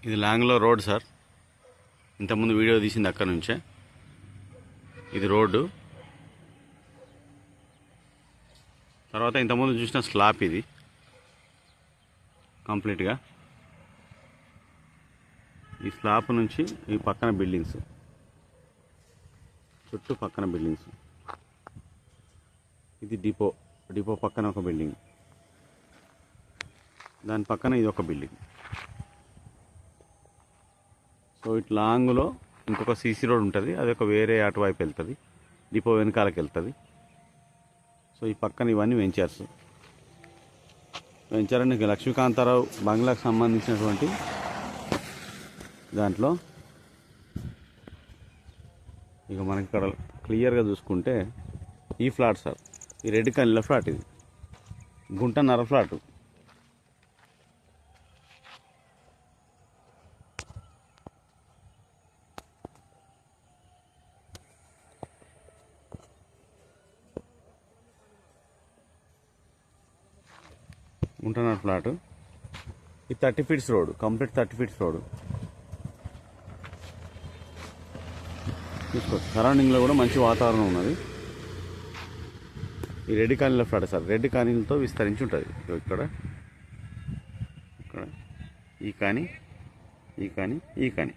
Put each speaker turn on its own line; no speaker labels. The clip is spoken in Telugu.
ఇది లాంగ్లో రోడ్ సార్. ఇంతకుముందు వీడియో తీసింది అక్కడ నుంచే. ఇది రోడ్డు. తర్వాత ఇంతకుముందు చూసిన స్లాబ్ ఇది కంప్లీట్గా. ఈ స్లాబ్ నుంచి ఈ పక్కన బిల్డింగ్స్, చుట్టూ పక్కన బిల్డింగ్స్. ఇది డిపో. డిపో పక్కన ఒక బిల్డింగ్, దాని పక్కన ఇది ఒక బిల్డింగ్. సో ఇటు లాంగ్లో ఇంకొక సీసీ రోడ్ ఉంటుంది, అది ఒక వేరే అటువైపు వెళ్తుంది, డిపో వెనకాలకి వెళ్తుంది. సో ఈ పక్కన ఇవన్నీ వెంచర్స్. వెంచర్ అంటే లక్ష్మీకాంతారావు బంగ్లాకు సంబంధించినటువంటి దాంట్లో. ఇక మనకి ఇక్కడ క్లియర్గా చూసుకుంటే ఈ ఫ్లాట్ సార్, ఈ రెడ్ కనీల ఫ్లాట్. ఇది గుంటన్నర ఫ్లాటు. గుంటన్నర ఫ్లాటు. ఇది 30 feets road, complete 30 feets road. చూసుకోవచ్చు, సరౌండింగ్లో కూడా మంచి వాతావరణం ఉన్నది. ఈ రెడ్ కాలనీలో ఫ్లాట్ సార్, రెడ్ కాలనీలతో విస్తరించి ఉంటుంది. ఇక్కడ ఇక్కడ ఈ కాని, ఈ కాని, ఈ కాని.